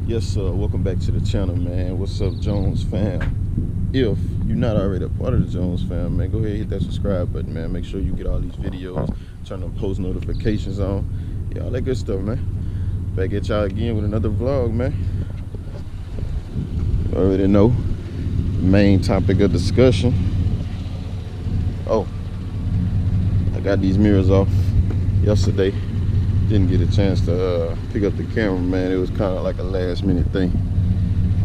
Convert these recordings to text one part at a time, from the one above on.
Yes, sir. Welcome back to the channel, man. What's up, Jones fam? If you're not already a part of the Jones fam, man, go ahead and hit that subscribe button, man. Make sure you get all these videos, turn on post notifications on. Yeah, all that good stuff, man. Back at y'all again with another vlog, man. You already know. Main topic of discussion. Oh, I got these mirrors off yesterday. Didn't get a chance to pick up the camera, man. It was kind of like a last minute thing.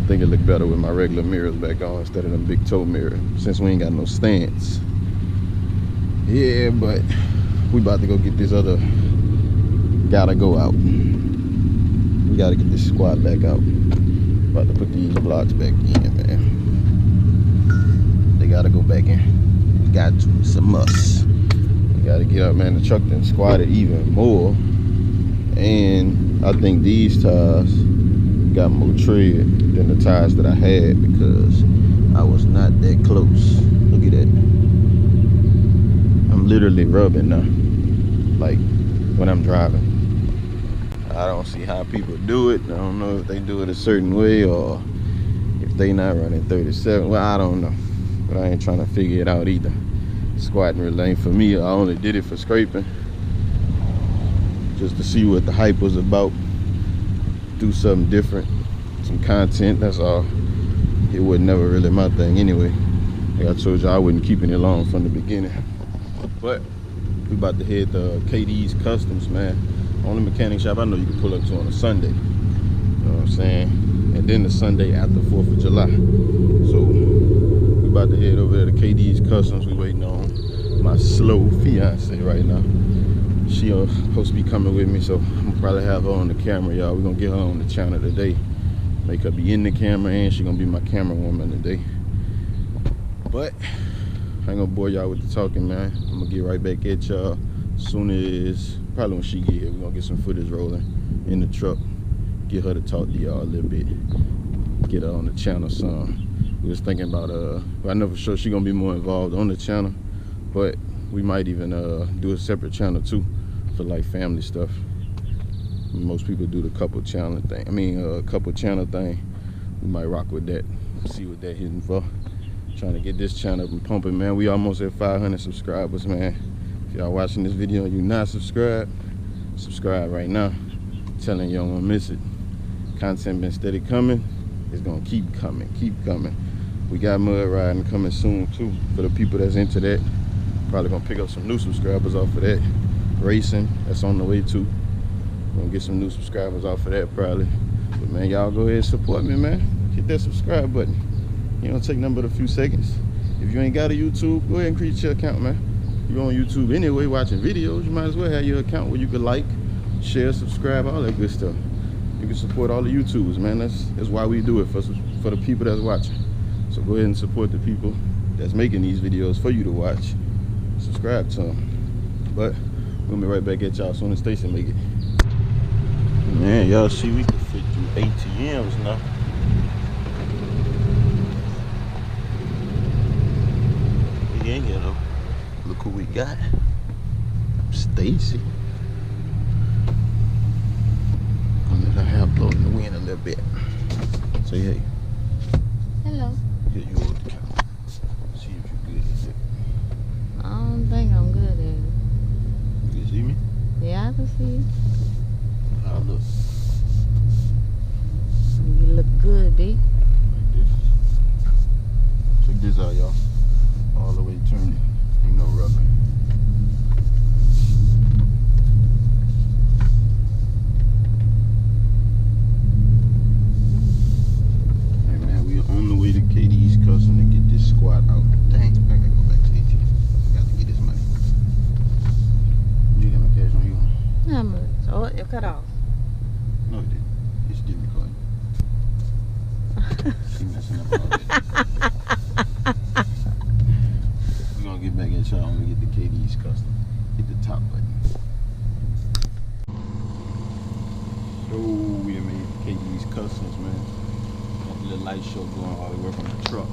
I think it looked better with my regular mirrors back on instead of them big toe mirrors, since we ain't got no stands. Yeah, but we about to go get this other gotta go out. We gotta get this squad back out. About to put these blocks back in, man. They gotta go back in. We got to. It's a must. We gotta get up, man. The truck done squatted even more. And I think these tires got more tread than the tires that I had because I was not that close. Look at that. I'm literally rubbing now, like when I'm driving. I don't see how people do it. I don't know if they do it a certain way or if they not running 37. Well, I don't know, but I ain't trying to figure it out either. Squatting really ain't for me. I only did it for scraping, just to see what the hype was about, do something different, some content, that's all. It was never really my thing anyway. Like I told you, I wasn't keeping it long from the beginning. But we about to head to KD's Customs, man. Only mechanic shop I know you can pull up to on a Sunday. You know what I'm saying? And then the Sunday after 4th of July. So we about to head over there to KD's Customs. We waiting on my slow fiance right now. She supposed to be coming with me, so I'm gonna probably have her on the camera, y'all. We're gonna get her on the channel today. Make her be in the camera, and she gonna be my camera woman today. But I ain't gonna bore y'all with the talking, man. I'm gonna get right back at y'all as soon as, probably when she get here. We're gonna get some footage rolling in the truck. Get her to talk to y'all a little bit. Get her on the channel some. We was thinking about, well, I know for sure she gonna be more involved on the channel, but we might even do a separate channel too for like family stuff. Most people do the couple channel thing. Couple channel thing. We might rock with that. See what that hitting for. Trying to get this channel up and pumping, man. We almost at 500 subscribers, man. If y'all watching this video and you not subscribed, subscribe right now. I'm telling you, don't want to miss it. Content been steady coming. It's gonna keep coming, keep coming. We got mud riding coming soon too for the people that's into that. Probably gonna pick up some new subscribers off of that. Racing, that's on the way too. Gonna get some new subscribers off of that probably. But man, y'all go ahead and support me, man. Hit that subscribe button. You don't take nothing but a few seconds. If you ain't got a YouTube, go ahead and create your account, man. You're on YouTube anyway watching videos, you might as well have your account where you can like, share, subscribe, all that good stuff. You can support all the YouTubers, man. That's why we do it, for the people that's watching. So go ahead and support the people that's making these videos for you to watch. Subscribe to them. But we'll be right back at y'all as soon as Stacy make it. Man, y'all see we can fit through ATMs now. We ain't here though. Look who we got. Stacy. I'll let her hair blow in the wind a little bit. Say hey. Hello. Here you hold the camera. See if you're good at it. I don't think I'm good at it. You can see me? Yeah, I can see you. How I look? You look good, B. Like this. Check this out, y'all. All the way turned it. Ain't no rubbing. Hey man, we are on the way to KD's Custom to get this squad out. Dang, I gotta go back to ATM. Got to get this money. You got no cash on you? How much? Oh, you cut off. No, it didn't. It still recording. She messing up all that. We're gonna get back at y'all when we get the KD's Custom. Hit the top button. So we made KD's Customs, man. Got the little light show going while we work on the truck.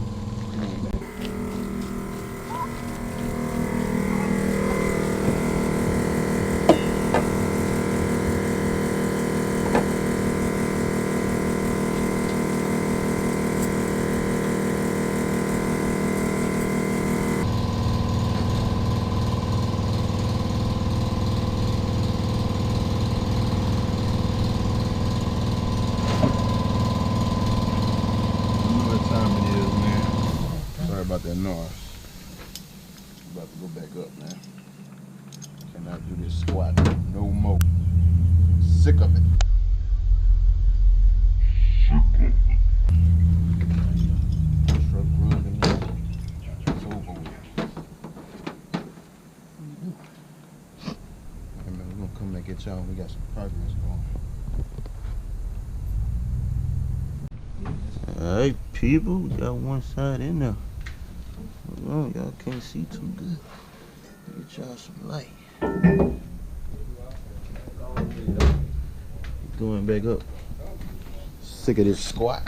about that noise. About to go back up, man. Cannot do this squat no more. Sick of it. Truck rubbing me. It's over with. Hey man, we're gonna come back at y'all when we got some progress going. Alright people, we got one side in there. Hold on, y'all can't see too good. Get y'all some light. Going back up. Sick of this squat.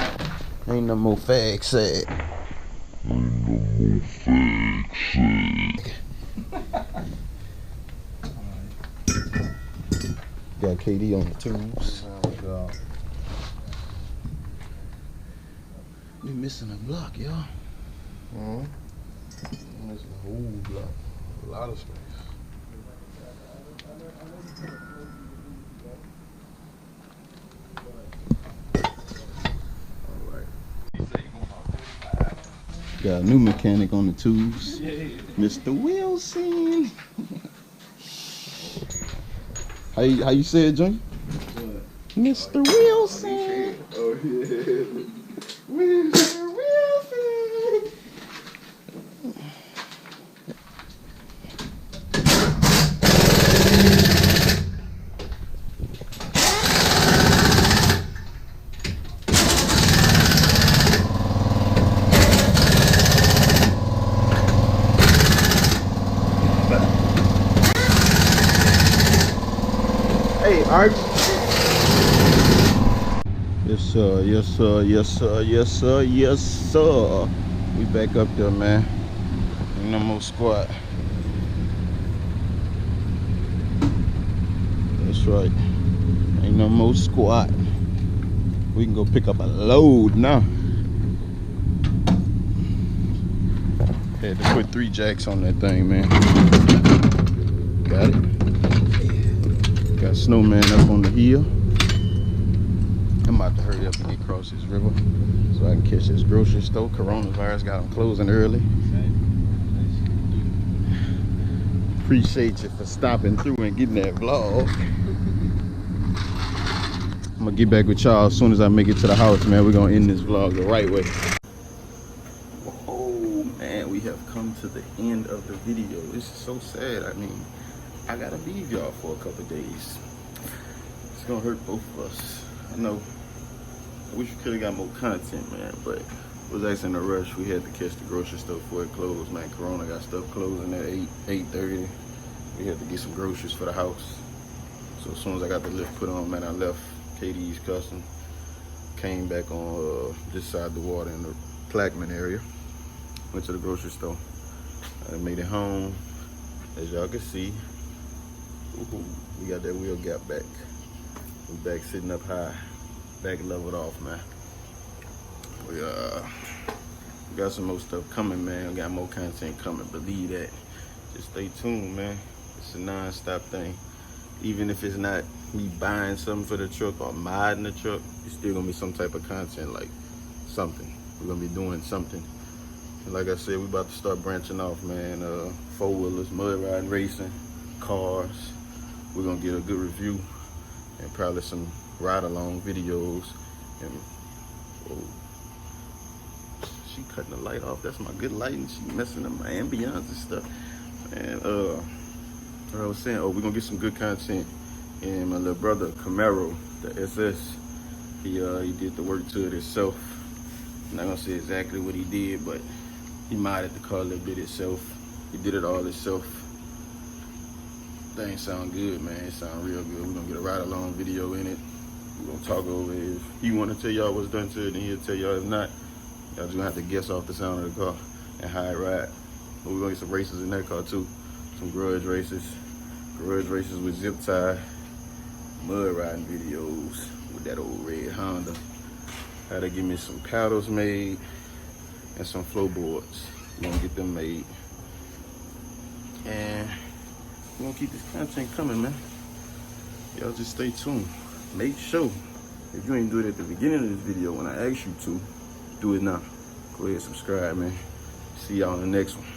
Ain't no more fag sag. Got KD on the tubes. We missing a block, y'all. Missing a whole block. A lot of space. Got a new mechanic on the tubes, Mr. Wilson. How you say it, Junior? Mr. Wilson. Oh yeah. Mr. Wilson. Hey, Art. Yes, sir. Yes, sir. Yes, sir. Yes, sir. Yes, sir. We back up there, man. Ain't no more squat. That's right. Ain't no more squat. We can go pick up a load now. Had to put 3 jacks on that thing, man. Got it. Got Snowman up on the hill. I'm about to hurry up and get across this river so I can catch this grocery store. Coronavirus got them closing early. Appreciate you for stopping through and getting that vlog. I'm gonna get back with y'all as soon as I make it to the house, man. We're gonna end this vlog the right way. Oh man, we have come to the end of the video. This is so sad. I mean, I gotta leave y'all for a couple days. It's gonna hurt both of us. I know. I wish we could have got more content, man, but it was actually in a rush. We had to catch the grocery store before it closed, man. Corona got stuff closing at 8:30. We had to get some groceries for the house. So as soon as I got the lift put on, man, I left KD's Custom. Came back on this side of the water in the Plaquemine area. Went to the grocery store. I made it home. As y'all can see, we got that wheel gap back. We back sitting up high, back leveled off, man. We got some more stuff coming, man. We got more content coming, believe that. Just stay tuned, man. It's a non-stop thing. Even if it's not me buying something for the truck or modding the truck, it's still gonna be some type of content, like something. We're gonna be doing something. And like I said, we about to start branching off, man. 4-wheelers, mud riding, racing, cars. We're gonna get a good review and probably some ride-along videos. And she cutting the light off. That's my good lighting. She messing up my ambiance and stuff. And what I was saying, we're gonna get some good content. And my little brother Camaro, the SS, he did the work to it himself. I'm not gonna say exactly what he did, but he modded the car a little bit himself. He did it all himself. Things sound good, man. It sound real good. We're gonna get a ride-along video in it. We're gonna talk over it. If he wanna tell y'all what's done to it, then he'll tell y'all. If not, y'all just gonna have to guess off the sound of the car and how it ride. But we're gonna get some races in that car too. Some garage races with zip tie, mud riding videos with that old red Honda. Had to give me some paddles made and some floorboards. We're gonna get them made. And we're gonna keep this content coming, man. Y'all just stay tuned. Make sure, if you ain't do it at the beginning of this video when I asked you to, do it now. Go ahead and subscribe, man. See y'all in the next one.